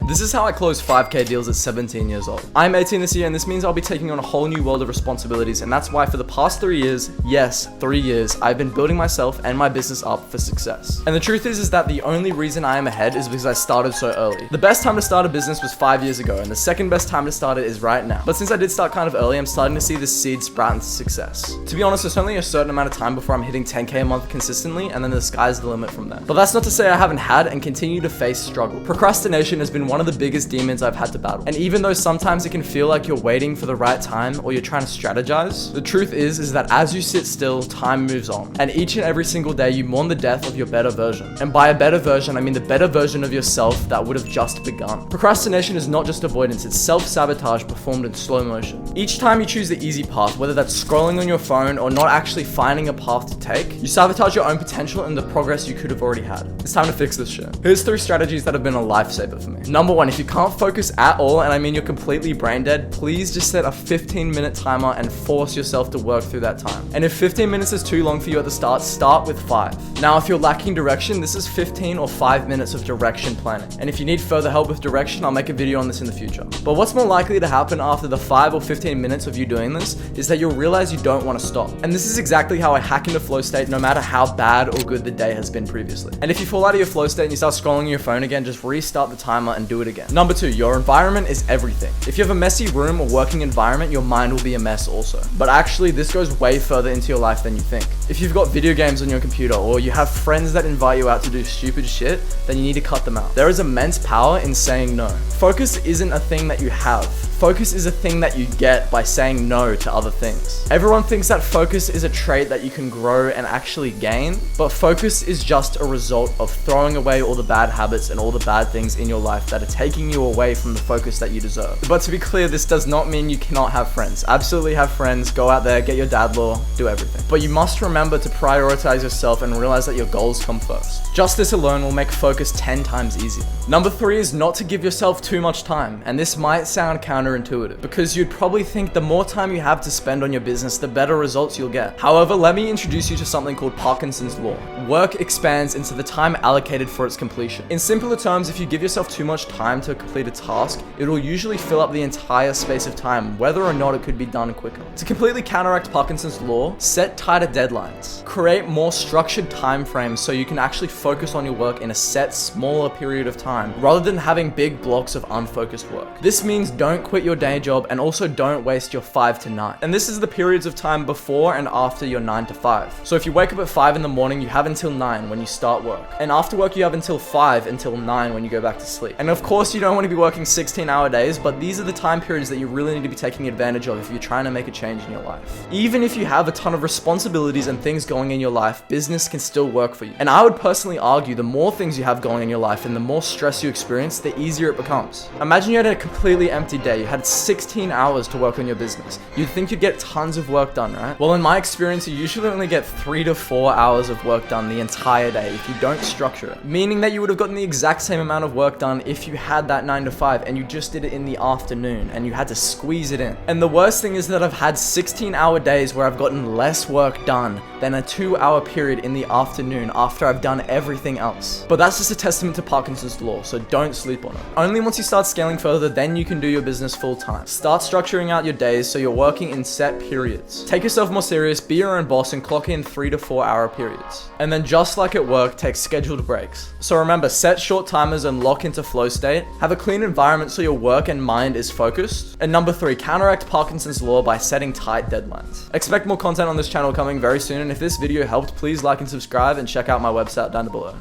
This is how I close 5K deals at 17 years old. I'm 18 this year, and this means I'll be taking on a whole new world of responsibilities, and that's why for the past 3 years, yes, 3 years, I've been building myself and my business up for success. And the truth is that the only reason I am ahead is because I started so early. The best time to start a business was 5 years ago, and the second best time to start it is right now. But since I did start kind of early, I'm starting to see this seed sprout into success. To be honest, there's only a certain amount of time before I'm hitting 10K a month consistently, and then the sky's the limit from there. But that's not to say I haven't had and continue to face struggle. Procrastination has been one of the biggest demons I've had to battle. And even though sometimes it can feel like you're waiting for the right time or you're trying to strategize, the truth is that as you sit still, time moves on. And each and every single day you mourn the death of your better version. And by a better version, I mean the better version of yourself that would have just begun. Procrastination is not just avoidance, it's self-sabotage performed in slow motion. Each time you choose the easy path, whether that's scrolling on your phone or not actually finding a path to take, you sabotage your own potential and the progress you could have already had. It's time to fix this shit. Here's 3 strategies that have been a lifesaver for me. Number 1, if you can't focus at all, and I mean you're completely brain dead, please just set a 15-minute timer and force yourself to work through that time. And if 15 minutes is too long for you at the start with 5. Now, if you're lacking direction, this is 15 or 5 minutes of direction planning. And if you need further help with direction, I'll make a video on this in the future. But what's more likely to happen after the 5 or 15 minutes of you doing this is that you'll realize you don't want to stop. And this is exactly how I hack into flow state no matter how bad or good the day has been previously. And if you fall out of your flow state and you start scrolling your phone again, just restart the timer and do it again. Number 2, your environment is everything. If you have a messy room or working environment, your mind will be a mess also. But actually, this goes way further into your life than you think. If you've got video games on your computer or you have friends that invite you out to do stupid shit, then you need to cut them out. There is immense power in saying no. Focus isn't a thing that you have. Focus is a thing that you get by saying no to other things. Everyone thinks that focus is a trait that you can grow and actually gain, but focus is just a result of throwing away all the bad habits and all the bad things in your life that are taking you away from the focus that you deserve. But to be clear, this does not mean you cannot have friends. Absolutely have friends, go out there, get your dad law, do everything. But you must remember to prioritize yourself and realize that your goals come first. Just this alone will make focus 10 times easier. Number 3 is not to give yourself too much time, and this might sound counterintuitive because you'd probably think the more time you have to spend on your business, the better results you'll get. However, let me introduce you to something called Parkinson's law. Work expands into the time allocated for its completion. In simpler terms, if you give yourself too much time to complete a task, it will usually fill up the entire space of time, whether or not it could be done quicker. To completely counteract Parkinson's law, set tighter deadlines. Create more structured time frames so you can actually focus on your work in a set, smaller period of time, rather than having big blocks of unfocused work. This means don't quit your day job and also don't waste your 5 to 9. And this is the periods of time before and after your 9 to 5. So if you wake up at 5 in the morning, you have until 9 when you start work. And after work, you have until 5 until 9 when you go back to sleep. And of course, you don't want to be working 16-hour days, but these are the time periods that you really need to be taking advantage of if you're trying to make a change in your life. Even if you have a ton of responsibilities and things going in your life, business can still work for you. And I would personally argue the more things you have going in your life and the more stress you experience, the easier it becomes. Imagine you had a completely empty day. You had 16 hours to work on your business. You'd think you'd get tons of work done, right? Well, in my experience, you usually only get 3 to 4 hours of work done the entire day if you don't structure it. Meaning that you would have gotten the exact same amount of work done if you had that 9 to 5 and you just did it in the afternoon and you had to squeeze it in. And the worst thing is that I've had 16-hour days where I've gotten less work done than a 2-hour period in the afternoon after I've done everything else. But that's just a testament to Parkinson's law, so don't sleep on it. Only once you start scaling further, then you can do your business full time. Start structuring out your days so you're working in set periods. Take yourself more serious, be your own boss, and clock in 3 to 4 hour periods. And then just like at work, take scheduled breaks. So remember, set short timers and lock into flow state. Have a clean environment so your work and mind is focused. And number 3, counteract Parkinson's law by setting tight deadlines. Expect more content on this channel coming very soon, and if this video helped, please like and subscribe and check out my website down below.